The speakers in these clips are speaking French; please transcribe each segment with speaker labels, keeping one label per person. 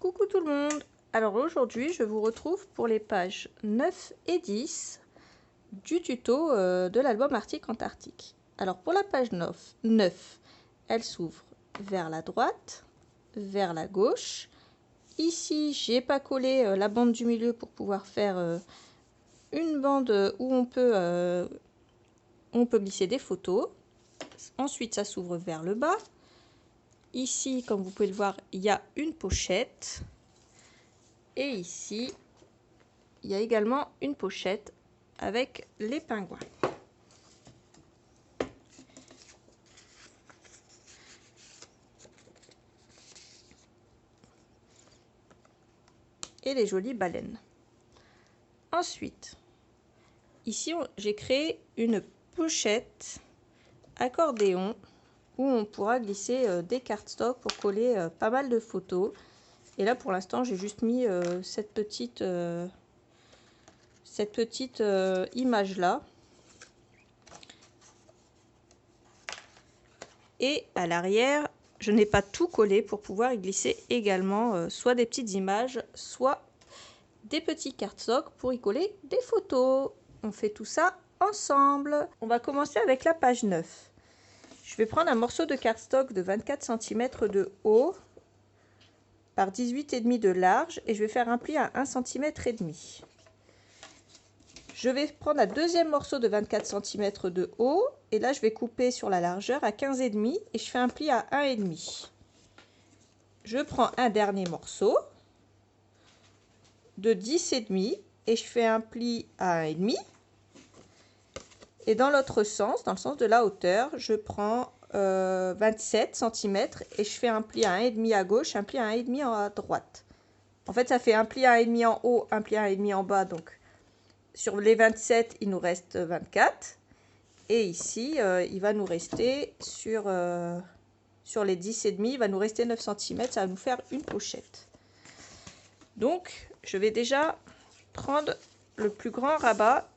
Speaker 1: Coucou tout le monde. Alors aujourd'hui je vous retrouve pour les pages 9 et 10 du tuto de l'album Arctique Antarctique. Alors pour la page 9, elle s'ouvre vers la droite, vers la gauche. Ici j'ai pas collé la bande du milieu pour pouvoir faire une bande où on peut glisser des photos. Ensuite ça s'ouvre vers le bas. Ici, comme vous pouvez le voir, il y a une pochette. Et ici, il y a également une pochette avec les pingouins. Et les jolies baleines. Ensuite, ici, j'ai créé une pochette accordéon où on pourra glisser des cardstock pour coller pas mal de photos. Et là, pour l'instant, j'ai juste mis cette petite image-là. Et à l'arrière, je n'ai pas tout collé pour pouvoir y glisser également soit des petites images, soit des petits cardstock pour y coller des photos. On fait tout ça ensemble. On va commencer avec la page 9. Je vais prendre un morceau de cardstock de 24 cm de haut par 18,5 de large et je vais faire un pli à 1,5 cm. Je vais prendre un deuxième morceau de 24 cm de haut et là je vais couper sur la largeur à 15,5 et je fais un pli à 1,5. Je prends un dernier morceau de 10,5 et je fais un pli à 1,5. Et dans l'autre sens, dans le sens de la hauteur, je prends 27 cm et je fais un pli à 1,5 à gauche, un pli à 1,5 à droite. En fait, ça fait un pli à 1,5 en haut, un pli à 1,5 en bas. Donc, sur les 27, il nous reste 24. Et ici, il va nous rester sur les 10,5, il va nous rester 9 cm. Ça va nous faire une pochette. Donc, je vais déjà prendre le plus grand rabat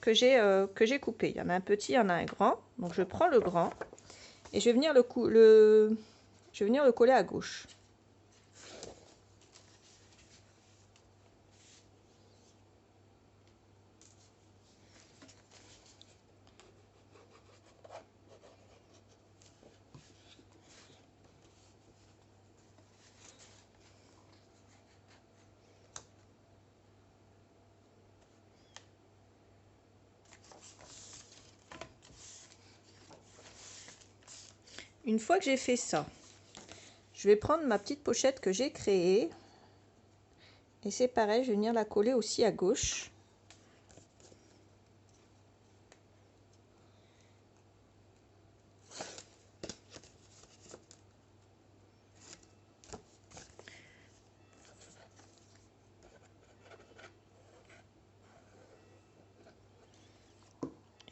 Speaker 1: que j'ai coupé. Il y en a un petit, il y en a un grand. Donc, je prends le grand et je vais venir le coller à gauche. Une fois que j'ai fait ça, je vais prendre ma petite pochette que j'ai créée. Et c'est pareil, je vais venir la coller aussi à gauche.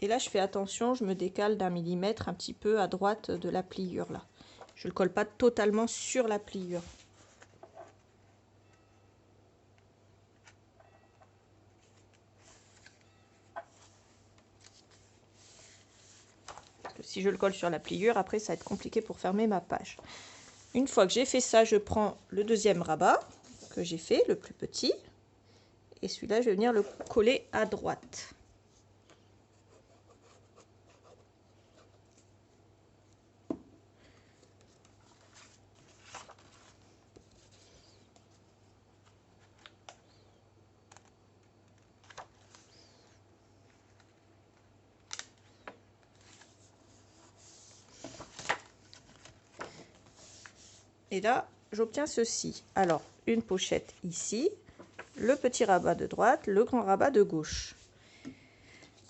Speaker 1: Et là, je fais attention, je me décale d'1 millimètre un petit peu à droite de la pliure là. Je ne le colle pas totalement sur la pliure. Parce que si je le colle sur la pliure, après ça va être compliqué pour fermer ma page. Une fois que j'ai fait ça, je prends le deuxième rabat que j'ai fait, le plus petit. Et celui-là, je vais venir le coller à droite. Et là, j'obtiens ceci. Alors, une pochette ici, le petit rabat de droite, le grand rabat de gauche.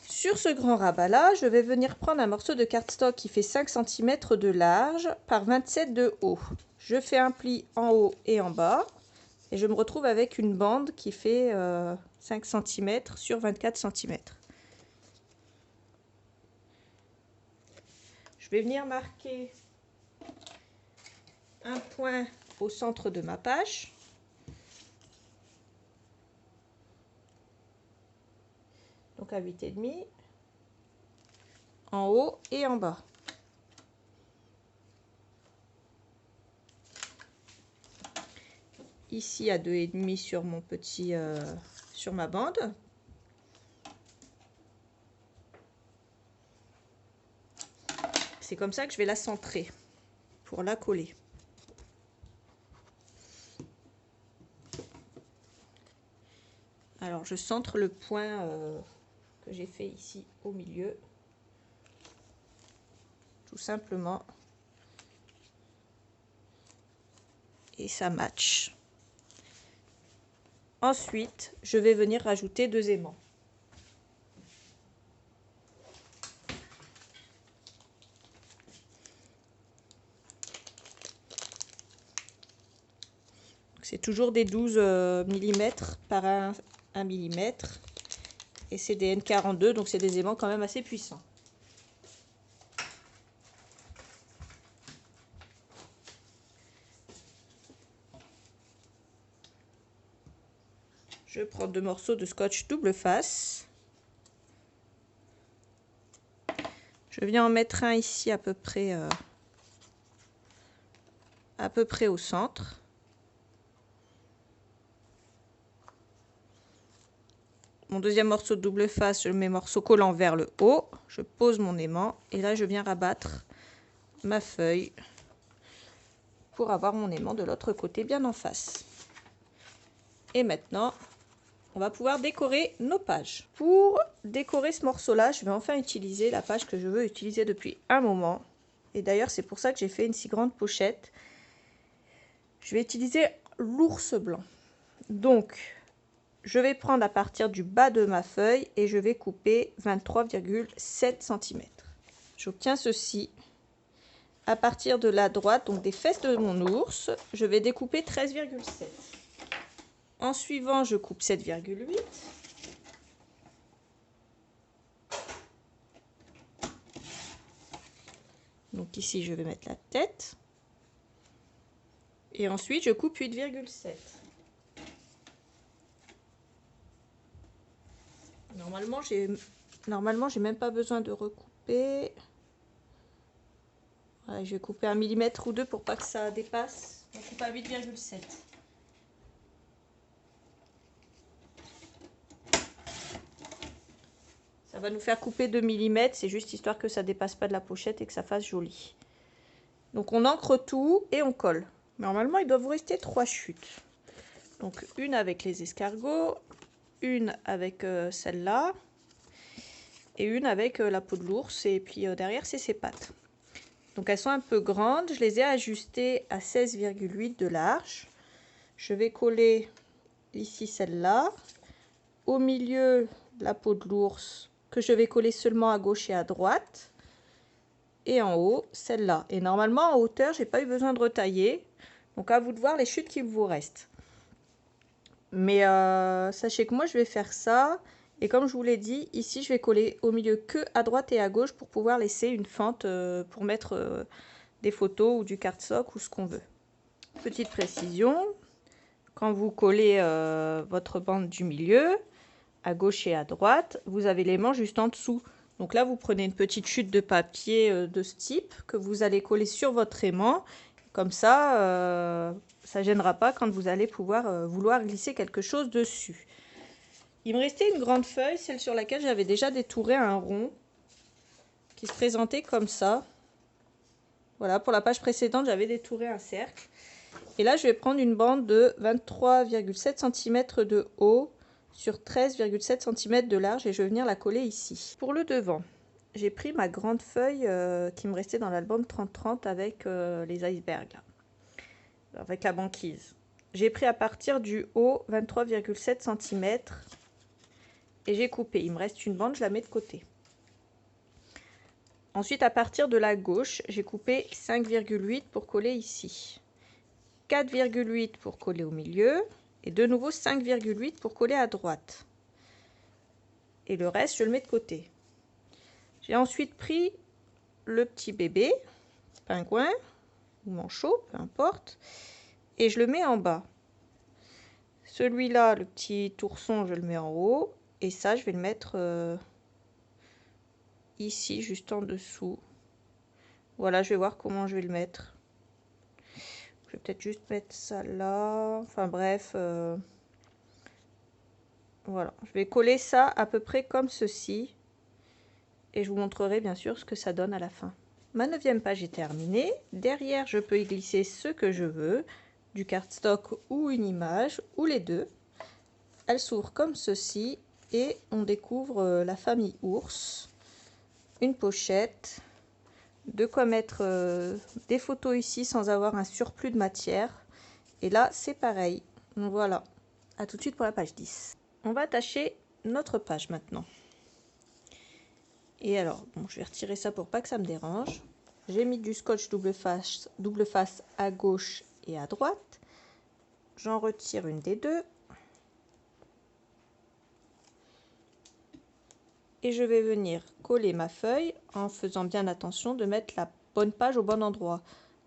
Speaker 1: Sur ce grand rabat-là, je vais venir prendre un morceau de cardstock qui fait 5 cm de large par 27 de haut. Je fais un pli en haut et en bas. Et je me retrouve avec une bande qui fait 5 cm sur 24 cm. Je vais venir marquer un point au centre de ma page. Donc à 8,5 en haut et en bas. ici à 2,5 sur mon petit sur ma bande. C'est comme ça que je vais la centrer pour la coller. Alors je centre le point que j'ai fait ici au milieu, tout simplement, et ça match. Ensuite, je vais venir rajouter 2 aimants. C'est toujours des 12 mm par 1 mm. Et c'est des N42, donc c'est des aimants quand même assez puissants. Je prends 2 morceaux de scotch double face. Je viens en mettre un ici à peu près au centre. Mon deuxième morceau de double face, je le mets morceau collant vers le haut. Je pose mon aimant et là je viens rabattre ma feuille pour avoir mon aimant de l'autre côté bien en face. Et maintenant, on va pouvoir décorer nos pages. Pour décorer ce morceau-là, je vais enfin utiliser la page que je veux utiliser depuis un moment. Et d'ailleurs, c'est pour ça que j'ai fait une si grande pochette. Je vais utiliser l'ours blanc. Donc, je vais prendre à partir du bas de ma feuille et je vais couper 23,7 cm. J'obtiens ceci. À partir de la droite, donc des fesses de mon ours, je vais découper 13,7. En suivant, je coupe 7,8. Donc ici, je vais mettre la tête. Et ensuite, je coupe 8,7. Normalement, j'ai même pas besoin de recouper. Voilà, je vais couper 1 mm ou 2 pour pas que ça dépasse. On coupe à 8,7. Ça va nous faire couper 2 mm, c'est juste histoire que ça dépasse pas de la pochette et que ça fasse joli. Donc on encre tout et on colle. Normalement, il doit vous rester 3 chutes. Donc une avec les escargots, une avec celle-là, et une avec la peau de l'ours, et puis derrière c'est ses pattes. Donc elles sont un peu grandes, je les ai ajustées à 16,8 de large. Je vais coller ici celle-là, au milieu la peau de l'ours, que je vais coller seulement à gauche et à droite, et en haut celle-là. Et normalement en hauteur, j'ai pas eu besoin de retailler, donc à vous de voir les chutes qu'il vous reste. Mais sachez que moi je vais faire ça, et comme je vous l'ai dit, ici je vais coller au milieu que à droite et à gauche pour pouvoir laisser une fente pour mettre des photos ou du cardstock ou ce qu'on veut. Petite précision, quand vous collez votre bande du milieu, à gauche et à droite, vous avez l'aimant juste en dessous. Donc là vous prenez une petite chute de papier de ce type que vous allez coller sur votre aimant. Comme ça, ça ne gênera pas quand vous allez pouvoir vouloir glisser quelque chose dessus. Il me restait une grande feuille, celle sur laquelle j'avais déjà détouré un rond, qui se présentait comme ça. Voilà, pour la page précédente, j'avais détouré un cercle. Et là, je vais prendre une bande de 23,7 cm de haut sur 13,7 cm de large et je vais venir la coller ici. Pour le devant, j'ai pris ma grande feuille qui me restait dans l'album 30-30 avec les icebergs, là, avec la banquise. J'ai pris à partir du haut 23,7 cm et j'ai coupé. Il me reste une bande, je la mets de côté. Ensuite, à partir de la gauche, j'ai coupé 5,8 pour coller ici. 4,8 pour coller au milieu. Et de nouveau 5,8 pour coller à droite. Et le reste, je le mets de côté. J'ai ensuite pris le petit bébé, pingouin ou manchot, peu importe. Et je le mets en bas. Celui-là, le petit ourson, je le mets en haut. Et ça, je vais le mettre ici, juste en dessous. Voilà, je vais voir comment je vais le mettre. Je vais peut-être juste mettre ça là. Enfin bref. Voilà. Je vais coller ça à peu près comme ceci. Et je vous montrerai bien sûr ce que ça donne à la fin. Ma 9e page est terminée. Derrière, je peux y glisser ce que je veux. Du cardstock ou une image, ou les deux. Elle s'ouvre comme ceci. Et on découvre la famille ours. Une pochette. De quoi mettre des photos ici sans avoir un surplus de matière. Et là, c'est pareil. Donc voilà. À tout de suite pour la page 10. On va attacher notre page maintenant. Et alors, bon, je vais retirer ça pour pas que ça me dérange. J'ai mis du scotch double face à gauche et à droite. J'en retire une des deux. Et je vais venir coller ma feuille en faisant bien attention de mettre la bonne page au bon endroit.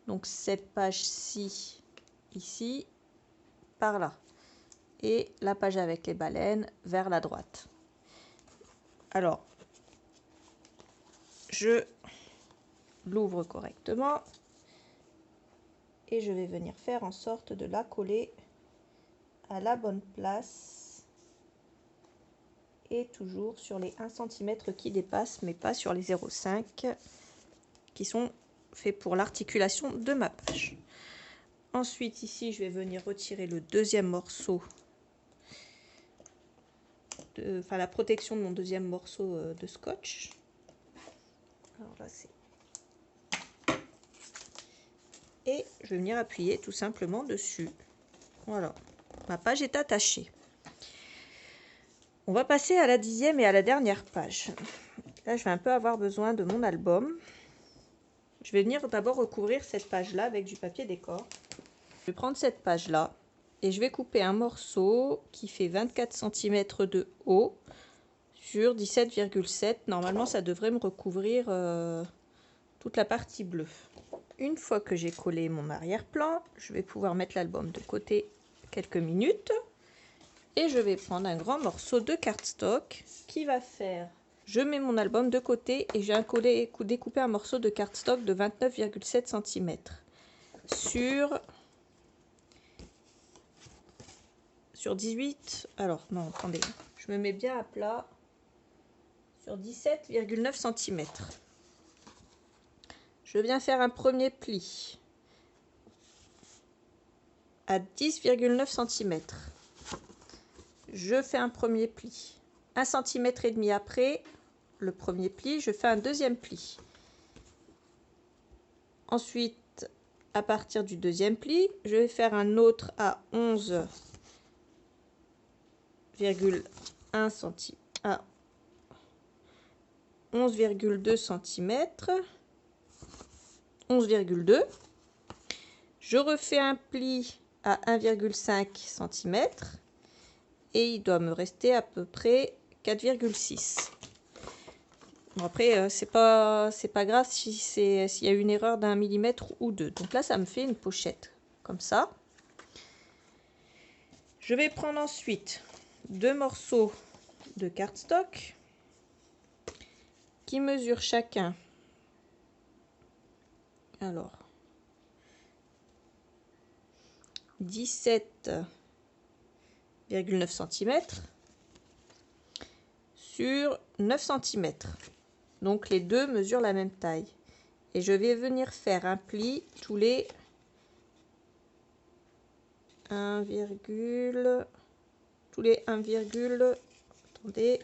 Speaker 1: Donc cette page-ci, ici, par là. Et la page avec les baleines vers la droite. Alors, je l'ouvre correctement. Et je vais venir faire en sorte de la coller à la bonne place. Et toujours sur les 1 cm qui dépassent, mais pas sur les 0,5 qui sont faits pour l'articulation de ma page. Ensuite, ici, je vais venir retirer le deuxième morceau, la protection de mon deuxième morceau de scotch. Alors là, c'est... Et je vais venir appuyer tout simplement dessus. Voilà, ma page est attachée. On va passer à la 10e et à la dernière page. Là, je vais un peu avoir besoin de mon album. Je vais venir d'abord recouvrir cette page-là avec du papier décor. Je vais prendre cette page-là et je vais couper un morceau qui fait 24 cm de haut sur 17,7. Normalement, ça devrait me recouvrir toute la partie bleue. Une fois que j'ai collé mon arrière-plan, je vais pouvoir mettre l'album de côté quelques minutes. Et je vais prendre un grand morceau de cardstock qui va faire... Je mets mon album de côté et j'ai découpé un morceau de cardstock de 29,7 cm sur 18... Alors, non, attendez. Je me mets bien à plat sur 17,9 cm. Je viens faire un premier pli à 10,9 cm. Je fais un premier pli. 1,5 cm après le premier pli, je fais un deuxième pli. Ensuite, à partir du deuxième pli, je vais faire un autre à 11,1 cm. À 11,2 cm. 11,2. Je refais un pli à 1,5 cm. Et il doit me rester à peu près 4,6. Bon, après, c'est pas grave s'il y a une erreur d'1 millimètre ou deux. Donc là, ça me fait une pochette comme ça. Je vais prendre ensuite deux morceaux de cardstock qui mesurent chacun. Alors, 17,9 cm sur 9 cm. Donc les deux mesurent la même taille. Et je vais venir faire un pli tous les 1, tous les 1, attendez,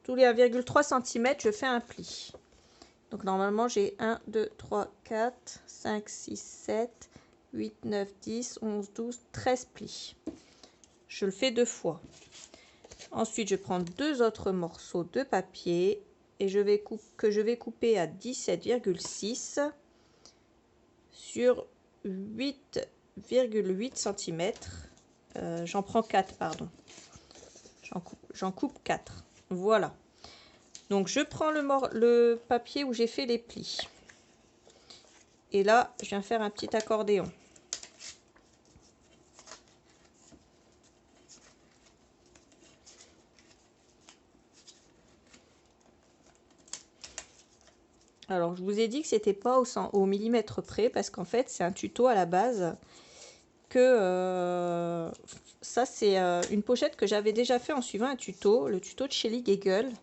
Speaker 1: tous les 1,3 cm, je fais un pli. Donc normalement j'ai 1, 2, 3, 4, 5, 6, 7, 8, 9, 10, 11, 12, 13 plis. Je le fais deux fois. Ensuite, je prends deux autres morceaux de papier et je vais couper à 17,6 sur 8,8 cm. J'en prends 4, pardon. J'en coupe 4. Voilà. Donc, je prends le papier où j'ai fait les plis. Et là, je viens faire un petit accordéon. Alors, je vous ai dit que c'était pas au millimètre près parce qu'en fait, c'est un tuto à la base que ça, c'est une pochette que j'avais déjà fait en suivant un tuto, le tuto de Shelly Gagel,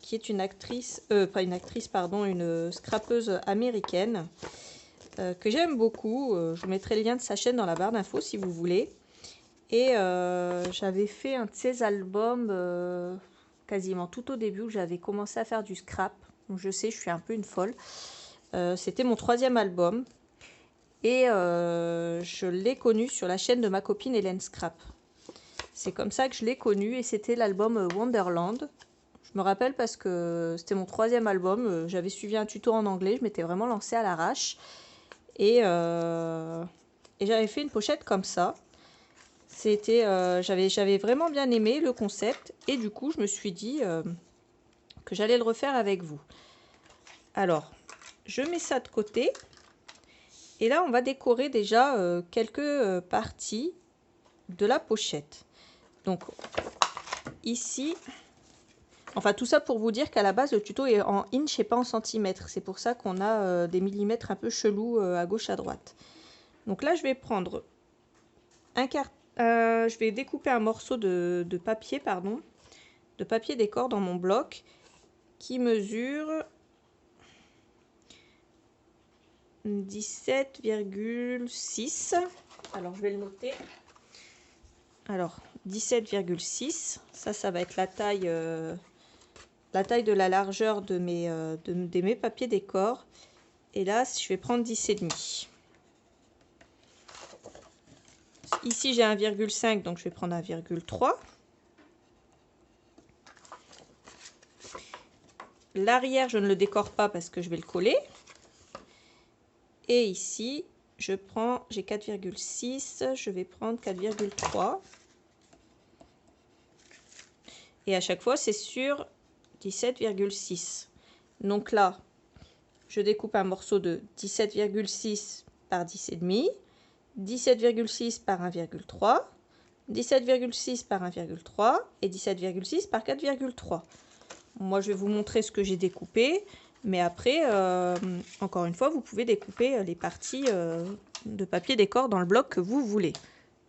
Speaker 1: qui est une actrice, pas une actrice, pardon, une scrapeuse américaine que j'aime beaucoup. Je vous mettrai le lien de sa chaîne dans la barre d'infos si vous voulez. Et j'avais fait un de ses albums quasiment tout au début où j'avais commencé à faire du scrap. Donc je sais, je suis un peu une folle. C'était mon 3e album. Et je l'ai connu sur la chaîne de ma copine Hélène Scrap. C'est comme ça que je l'ai connu et c'était l'album Wonderland. Je me rappelle parce que c'était mon 3e album. J'avais suivi un tuto en anglais. Je m'étais vraiment lancée à l'arrache. Et j'avais fait une pochette comme ça. J'avais vraiment bien aimé le concept. Et du coup, je me suis dit que j'allais le refaire avec vous. Alors, je mets ça de côté. Et là, on va décorer déjà quelques parties de la pochette. Donc, ici, enfin tout ça pour vous dire qu'à la base, le tuto est en inch et pas en centimètres. C'est pour ça qu'on a des millimètres un peu chelous à gauche, à droite. Donc là, je vais prendre je vais découper un morceau de papier, pardon, de papier décor dans mon bloc qui mesure 17,6. Alors, je vais le noter. Alors, 17,6. Ça va être la taille de la largeur de mes papiers décor. Et là, je vais prendre 10,5. Ici, j'ai 1,5, donc je vais prendre 1,3. L'arrière, je ne le décore pas parce que je vais le coller. Et ici, j'ai 4,6, je vais prendre 4,3. Et à chaque fois, c'est sur 17,6. Donc là, je découpe un morceau de 17,6 par 10,5, 17,6 par 1,3, 17,6 par 1,3 et 17,6 par 4,3. Moi, je vais vous montrer ce que j'ai découpé. Mais après, encore une fois, vous pouvez découper les parties de papier décor dans le bloc que vous voulez.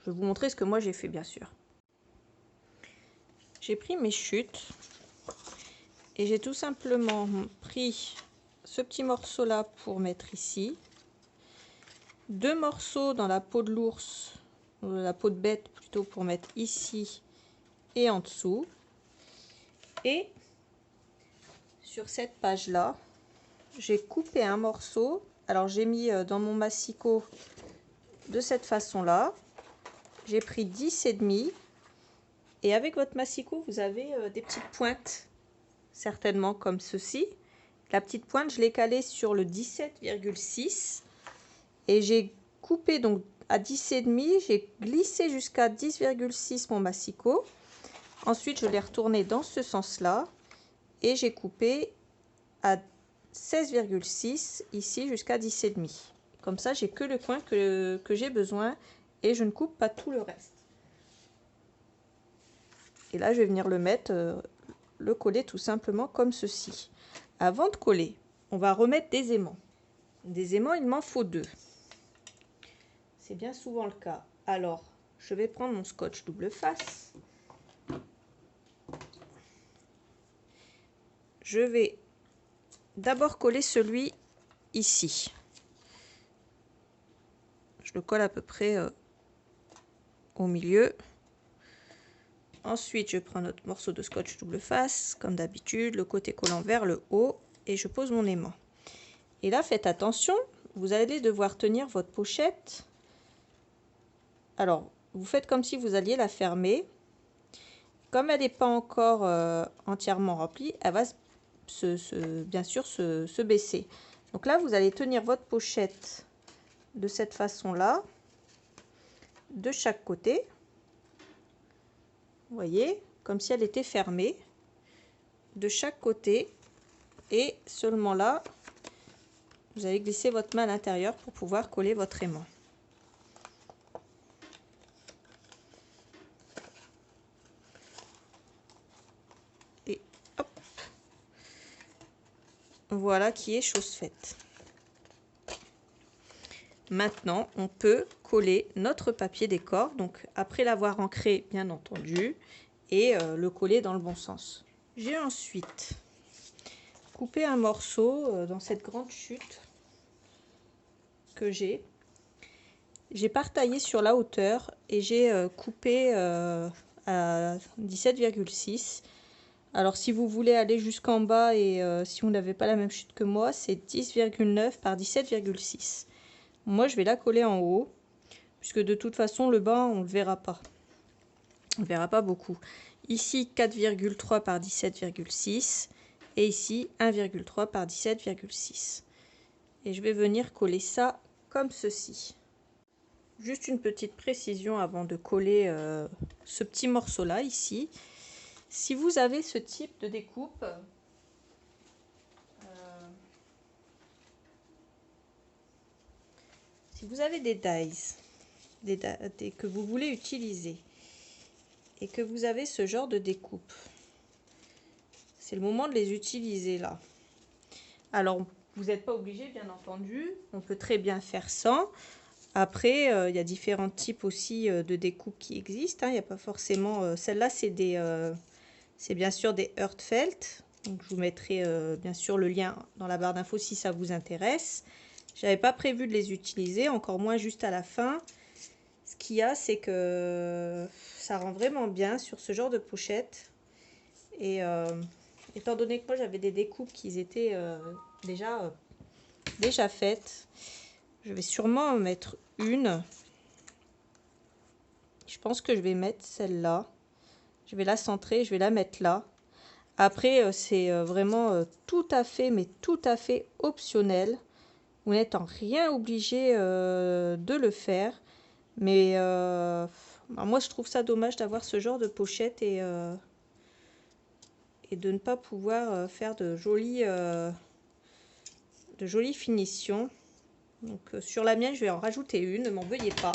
Speaker 1: Je vais vous montrer ce que moi j'ai fait, bien sûr. J'ai pris mes chutes et j'ai tout simplement pris ce petit morceau-là pour mettre ici. 2 morceaux dans la peau de l'ours, la peau de bête plutôt, pour mettre ici et en dessous. Et sur cette page-là, j'ai coupé un morceau. Alors j'ai mis dans mon massicot de cette façon-là. J'ai pris 10,5 et avec votre massicot, vous avez des petites pointes, certainement comme ceci. La petite pointe, je l'ai calée sur le 17,6 et j'ai coupé donc à 10,5. J'ai glissé jusqu'à 10,6 mon massicot. Ensuite, je l'ai retourné dans ce sens-là et j'ai coupé à 16,6 ici jusqu'à 10,5. Comme ça, j'ai que le coin que j'ai besoin et je ne coupe pas tout le reste. Et là, je vais venir le mettre, le coller tout simplement comme ceci. Avant de coller, on va remettre des aimants. Des aimants, il m'en faut 2. C'est bien souvent le cas. Alors, je vais prendre mon scotch double face. Je vais d'abord coller celui ici. Je le colle à peu près au milieu. Ensuite, je prends notre morceau de scotch double face, comme d'habitude, le côté collant vers le haut, et je pose mon aimant. Et là, faites attention, vous allez devoir tenir votre pochette. Alors, vous faites comme si vous alliez la fermer. Comme elle n'est pas encore entièrement remplie, elle va bien sûr se baisser. Donc là, vous allez tenir votre pochette de cette façon-là, de chaque côté. Vous voyez, comme si elle était fermée de chaque côté. Et seulement là, vous allez glisser votre main à l'intérieur pour pouvoir coller votre aimant. Et hop. Voilà qui est chose faite. Maintenant, on peut coller notre papier décor, donc après l'avoir ancré bien entendu, et le coller dans le bon sens. J'ai ensuite coupé un morceau dans cette grande chute que j'ai. J'ai pas retaillé sur la hauteur et j'ai coupé à 17,6. Alors si vous voulez aller jusqu'en bas et si vous n'avez pas la même chute que moi, c'est 10,9 par 17,6. Moi, je vais la coller en haut, puisque de toute façon, le bas, on ne le verra pas. On ne le verra pas beaucoup. Ici, 4,3 par 17,6. Et ici, 1,3 par 17,6. Et je vais venir coller ça comme ceci. Juste une petite précision avant de coller ce petit morceau-là, ici. Si vous avez ce type de découpe, si vous avez des dies que vous voulez utiliser et que vous avez ce genre de découpe, c'est le moment de les utiliser là. Alors, vous n'êtes pas obligé, bien entendu. On peut très bien faire sans. Après, il y a différents types aussi de découpes qui existent. Il n'y a pas forcément... Celle-là, c'est bien sûr des Heartfelt. Donc, je vous mettrai bien sûr le lien dans la barre d'infos si ça vous intéresse. J'avais pas prévu de les utiliser, encore moins juste à la fin. Ce qu'il y a, c'est que ça rend vraiment bien sur ce genre de pochette. Et étant donné que moi j'avais des découpes qui étaient déjà faites, je vais sûrement en mettre une. Je pense que je vais mettre celle-là. Je vais la centrer, je vais la mettre là. Après, c'est vraiment tout à fait, mais tout à fait optionnel. Vous n'êtes en rien obligé de le faire. Mais moi, je trouve ça dommage d'avoir ce genre de pochette et de ne pas pouvoir faire de jolies finitions. Donc sur la mienne, je vais en rajouter une. Ne m'en veuillez pas.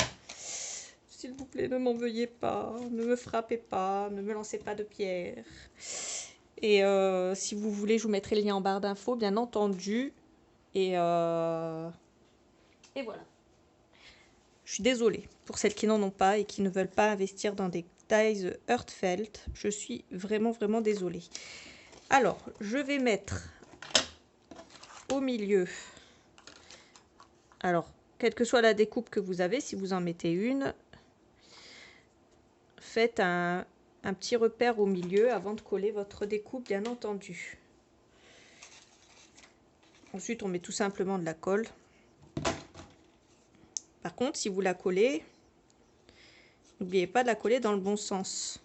Speaker 1: S'il vous plaît, ne m'en veuillez pas. Ne me frappez pas. Ne me lancez pas de pierre. Et si vous voulez, je vous mettrai le lien en barre d'infos, bien entendu. Et voilà. Je suis désolée pour celles qui n'en ont pas et qui ne veulent pas investir dans des dies Heartfelt. Je suis vraiment, vraiment désolée. Alors, je vais mettre au milieu. Alors, quelle que soit la découpe que vous avez, si vous en mettez une, faites un petit repère au milieu avant de coller votre découpe, bien entendu. Ensuite, on met tout simplement de la colle. Par contre, si vous la collez, n'oubliez pas de la coller dans le bon sens.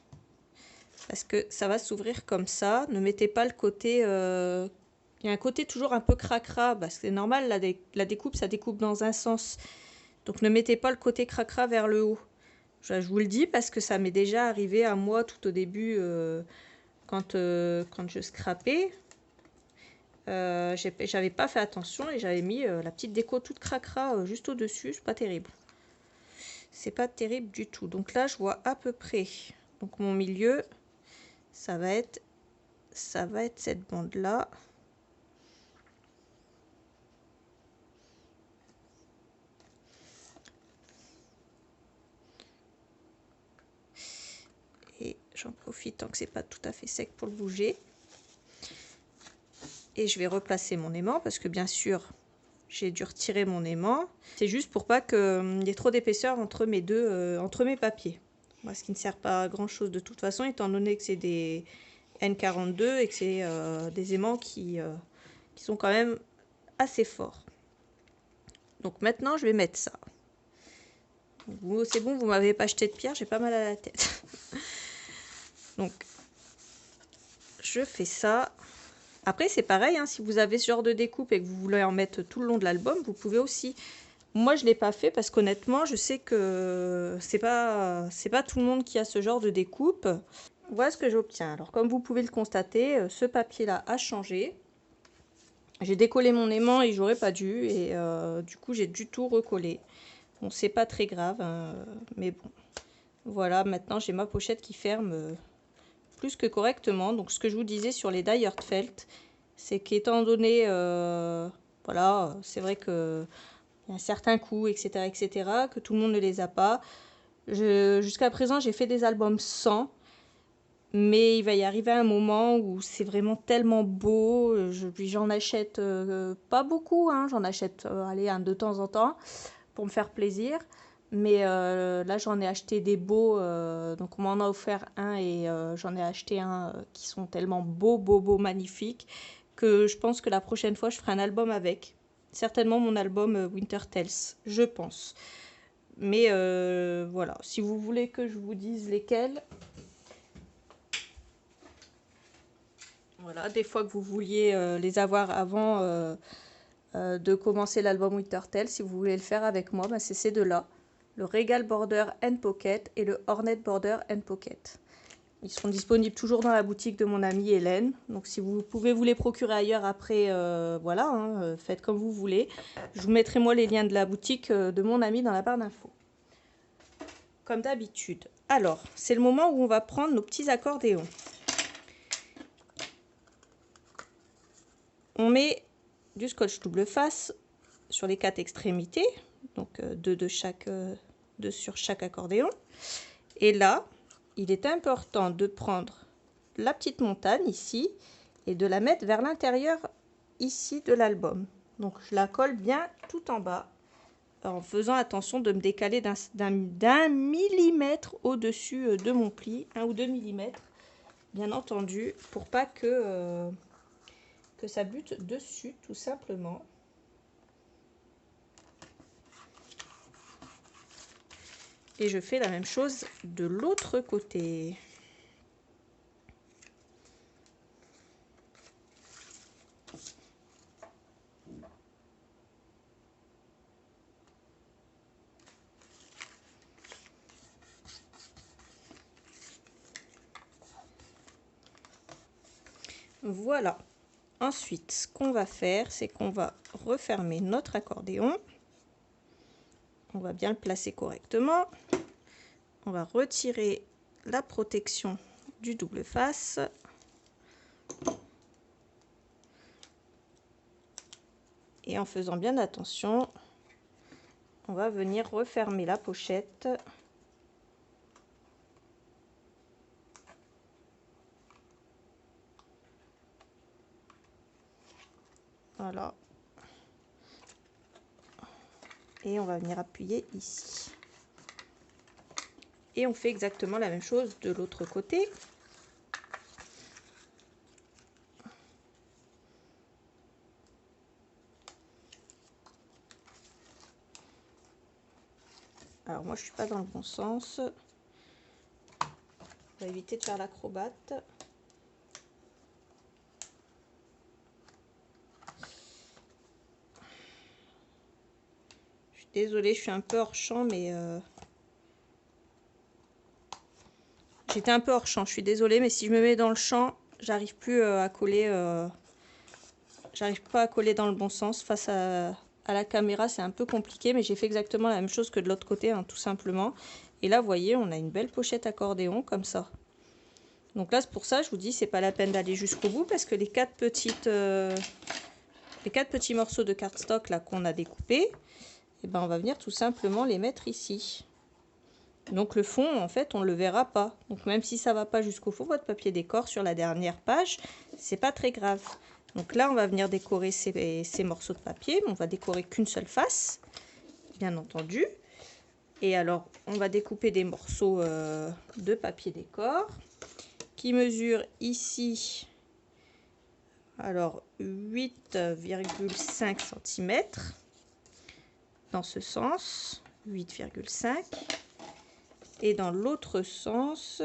Speaker 1: Parce que ça va s'ouvrir comme ça. Ne mettez pas le côté... il y a un côté toujours un peu cracra. Parce que c'est normal, la découpe, ça découpe dans un sens. Donc ne mettez pas le côté cracra vers le haut. Je vous le dis parce que ça m'est déjà arrivé à moi tout au début quand je scrapais. J'avais pas fait attention et j'avais mis la petite déco toute cracra juste au-dessus. C'est pas terrible. C'est pas terrible du tout. Donc là, je vois à peu près. Donc mon milieu, ça va être cette bande-là. Et j'en profite tant que c'est pas tout à fait sec pour le bouger. Et je vais replacer mon aimant parce que bien sûr, j'ai dû retirer mon aimant. C'est juste pour pas qu'il y ait trop d'épaisseur entre mes papiers. Moi, ce qui ne sert pas à grand chose de toute façon, étant donné que c'est des N42 et que c'est des aimants qui sont quand même assez forts. Donc maintenant, je vais mettre ça. C'est bon, vous m'avez pas jeté de pierre, j'ai pas mal à la tête. Donc, je fais ça. Après, c'est pareil, hein, si vous avez ce genre de découpe et que vous voulez en mettre tout le long de l'album, vous pouvez aussi. Moi, je ne l'ai pas fait parce qu'honnêtement, je sais que c'est pas tout le monde qui a ce genre de découpe. Voilà ce que j'obtiens. Alors, comme vous pouvez le constater, ce papier-là a changé. J'ai décollé mon aimant et j'aurais pas dû. Et du coup, j'ai dû tout recoller. Bon, c'est pas très grave, hein, mais bon. Voilà, maintenant, j'ai ma pochette qui ferme... plus que correctement. Donc ce que je vous disais sur les die Heartfelt, c'est qu'étant donné, voilà, c'est vrai que il y a certains coûts, etc., que tout le monde ne les a pas. Jusqu'à présent, j'ai fait des albums sans, mais il va y arriver un moment où c'est vraiment tellement beau. J'en achète pas beaucoup, hein, j'en achète allez, un de temps en temps pour me faire plaisir. Mais là, j'en ai acheté des beaux, donc on m'en a offert un et j'en ai acheté un qui sont tellement beaux, magnifiques, que je pense que la prochaine fois, je ferai un album avec. Certainement mon album Winter Tales, je pense. Mais voilà, si vous voulez que je vous dise lesquels, voilà, des fois que vous vouliez les avoir avant de commencer l'album Winter Tales, si vous voulez le faire avec moi, bah, c'est ces deux-là. Le Regal Border and Pocket et le Hornet Border and Pocket. Ils sont disponibles toujours dans la boutique de mon amie Hélène. Donc si vous pouvez vous les procurer ailleurs après, voilà, hein, faites comme vous voulez. Je vous mettrai moi les liens de la boutique de mon amie dans la barre d'infos. Comme d'habitude. Alors, c'est le moment où on va prendre nos petits accordéons. On met du scotch double face sur les 4 extrémités. Donc deux sur chaque accordéon. Et là, il est important de prendre la petite montagne ici et de la mettre vers l'intérieur ici de l'album. Donc je la colle bien tout en bas en faisant attention de me décaler d'un millimètre au-dessus de mon pli, 1 ou 2 millimètres, bien entendu, pour pas que ça bute dessus tout simplement. Et je fais la même chose de l'autre côté. Voilà. Ensuite, ce qu'on va faire, c'est qu'on va refermer notre accordéon. On va bien le placer correctement. On va retirer la protection du double face. Et en faisant bien attention, on va venir refermer la pochette. Voilà. Et on va venir appuyer ici. Et on fait exactement la même chose de l'autre côté. Alors moi je suis pas dans le bon sens. On va éviter de faire l'acrobate. Je suis désolée, je suis un peu hors champ, mais j'étais un peu hors champ. Je suis désolée, mais si je me mets dans le champ, j'arrive plus à coller. J'arrive pas à coller dans le bon sens face à la caméra, c'est un peu compliqué, mais j'ai fait exactement la même chose que de l'autre côté, hein, tout simplement. Et là, vous voyez, on a une belle pochette accordéon comme ça. Donc là, c'est pour ça, je vous dis, c'est pas la peine d'aller jusqu'au bout parce que les 4 petits morceaux de cardstock là qu'on a découpés, et ben on va venir tout simplement les mettre ici. Donc le fond, en fait, on ne le verra pas. Donc même si ça va pas jusqu'au fond, votre papier décor sur la dernière page, c'est pas très grave. Donc là, on va venir décorer ces morceaux de papier. On va décorer qu'une seule face, bien entendu. Et alors, on va découper des morceaux de papier décor qui mesurent ici, alors 8,5 cm dans ce sens, 8,5, et dans l'autre sens,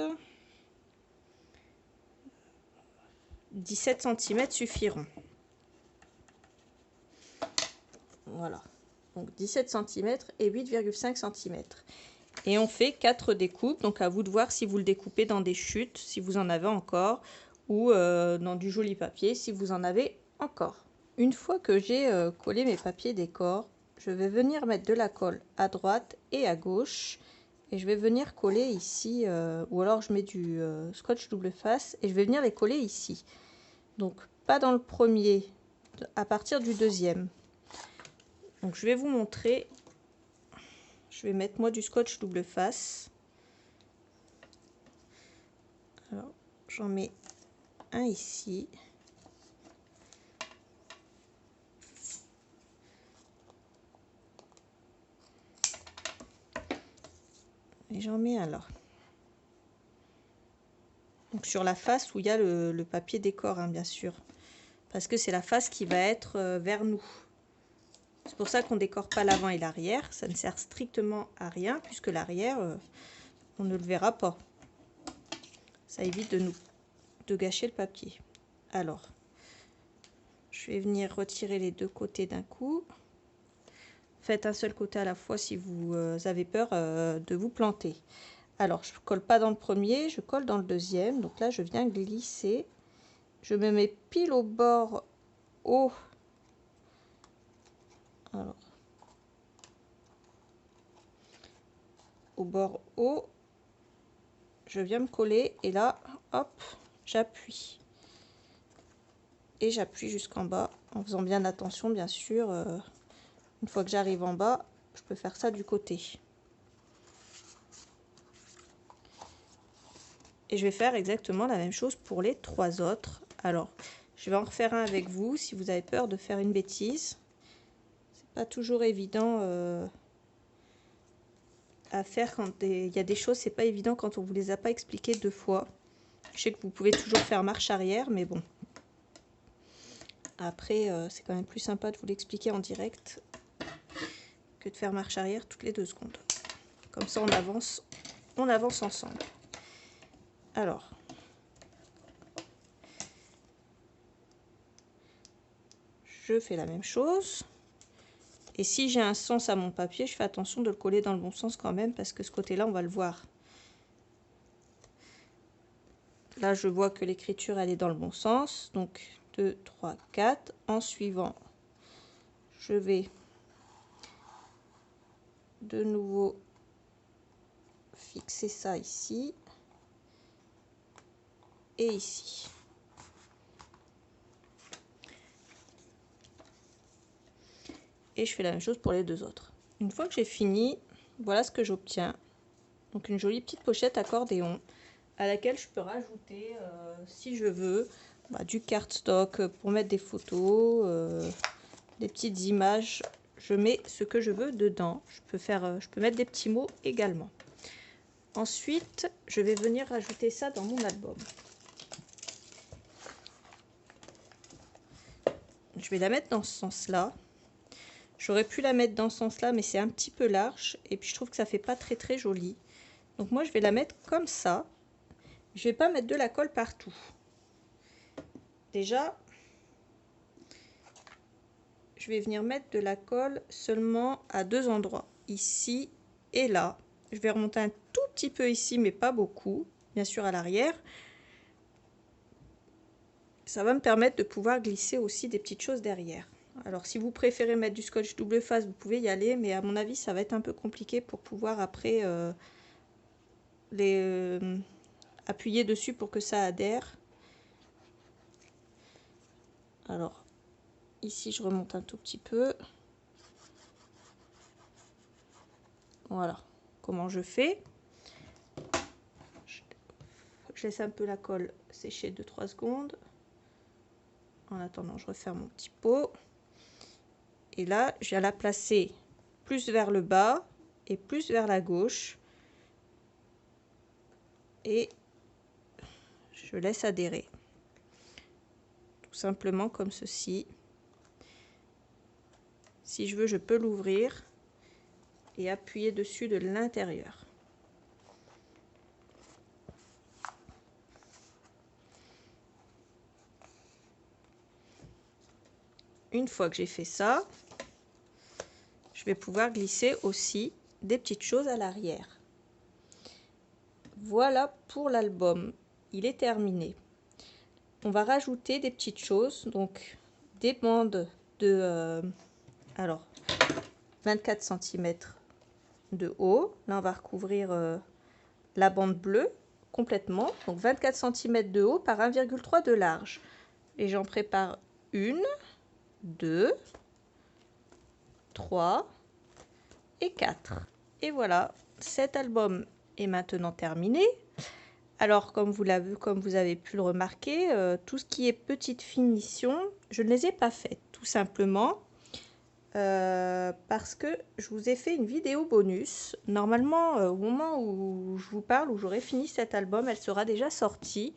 Speaker 1: 17 cm suffiront. Voilà, donc 17 cm et 8,5 cm. Et on fait 4 découpes, donc à vous de voir si vous le découpez dans des chutes, si vous en avez encore, ou dans du joli papier, si vous en avez encore. Une fois que j'ai collé mes papiers décor, je vais venir mettre de la colle à droite et à gauche. Et je vais venir coller ici, ou alors je mets du scotch double face, et je vais venir les coller ici. Donc pas dans le premier, à partir du deuxième. Donc je vais vous montrer. Je vais mettre moi du scotch double face. Alors j'en mets un ici. Et j'en mets un là. Donc sur la face où il y a le papier décor, hein, bien sûr. Parce que c'est la face qui va être vers nous. C'est pour ça qu'on ne décore pas l'avant et l'arrière. Ça ne sert strictement à rien, puisque l'arrière, on ne le verra pas. Ça évite de gâcher le papier. Alors, je vais venir retirer les deux côtés d'un coup. Faites un seul côté à la fois si vous avez peur de vous planter. Alors, je ne colle pas dans le premier, je colle dans le deuxième. Donc là, je viens glisser. Je me mets pile au bord haut. Alors, au bord haut, je viens me coller et là, hop, j'appuie. Et j'appuie jusqu'en bas en faisant bien attention, bien sûr. Une fois que j'arrive en bas, je peux faire ça du côté. Et je vais faire exactement la même chose pour les trois autres. Alors, je vais en refaire un avec vous si vous avez peur de faire une bêtise. C'est pas toujours évident à faire quand il y a des choses, c'est pas évident quand on vous les a pas expliquées deux fois. Je sais que vous pouvez toujours faire marche arrière, mais bon. Après, c'est quand même plus sympa de vous l'expliquer en direct que de faire marche arrière toutes les 2 secondes. Comme ça, on avance ensemble. Alors, je fais la même chose. Et si j'ai un sens à mon papier, je fais attention de le coller dans le bon sens quand même, parce que ce côté-là, on va le voir. Là, je vois que l'écriture, elle est dans le bon sens. Donc, 2, 3, 4. En suivant, je vais de nouveau fixer ça ici et ici. Et je fais la même chose pour les deux autres. Une fois que j'ai fini, voilà ce que j'obtiens. Donc une jolie petite pochette accordéon à laquelle je peux rajouter, si je veux, du cardstock pour mettre des photos, des petites images. Je mets ce que je veux dedans. Je peux mettre des petits mots également. Ensuite, je vais venir rajouter ça dans mon album. Je vais la mettre dans ce sens-là. J'aurais pu la mettre dans ce sens-là, mais c'est un petit peu large. Et puis, je trouve que ça fait pas très, très joli. Donc, moi, je vais la mettre comme ça. Je vais pas mettre de la colle partout. Déjà, je vais venir mettre de la colle seulement à 2 endroits. Ici et là. Je vais remonter un tout petit peu ici, mais pas beaucoup. Bien sûr, à l'arrière. Ça va me permettre de pouvoir glisser aussi des petites choses derrière. Alors, si vous préférez mettre du scotch double face, vous pouvez y aller, mais à mon avis, ça va être un peu compliqué pour pouvoir après appuyer dessus pour que ça adhère. Alors, ici, je remonte un tout petit peu. Voilà comment je fais. Je laisse un peu la colle sécher 2-3 secondes. En attendant, je referme mon petit pot. Et là, je vais la placer plus vers le bas et plus vers la gauche. Et je laisse adhérer. Tout simplement comme ceci. Si je veux, je peux l'ouvrir et appuyer dessus de l'intérieur. Une fois que j'ai fait ça, je vais pouvoir glisser aussi des petites choses à l'arrière. Voilà pour l'album, il est terminé. On va rajouter des petites choses, donc des bandes de 24 cm de haut. Là, on va recouvrir la bande bleue complètement, donc 24 cm de haut par 1,3 de large. et j'en prépare 1, 2, 3 et 4. Et voilà, cet album est maintenant terminé. Alors, comme vous avez pu le remarquer, tout ce qui est petite finition, je ne les ai pas faites, tout simplement parce que je vous ai fait une vidéo bonus. Normalement, au moment où je vous parle, où j'aurai fini cet album, elle sera déjà sortie.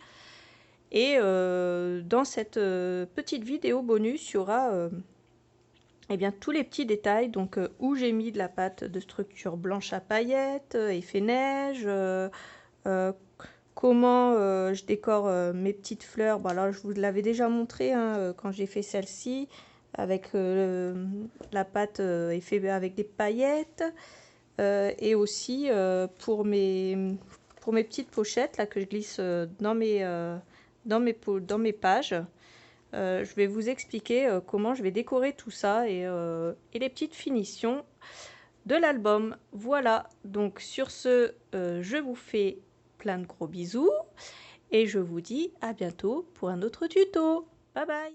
Speaker 1: Et dans cette petite vidéo bonus, il y aura eh bien, tous les petits détails, donc où j'ai mis de la pâte de structure blanche à paillettes, effet neige, comment je décore mes petites fleurs. Bon, là, je vous l'avais déjà montré hein, quand j'ai fait celle-ci, avec la pâte effet avec des paillettes. Et aussi pour mes petites pochettes là, que je glisse dans mes pages. Je vais vous expliquer comment je vais décorer tout ça et les petites finitions de l'album. Voilà, donc sur ce, je vous fais plein de gros bisous et je vous dis à bientôt pour un autre tuto. Bye bye!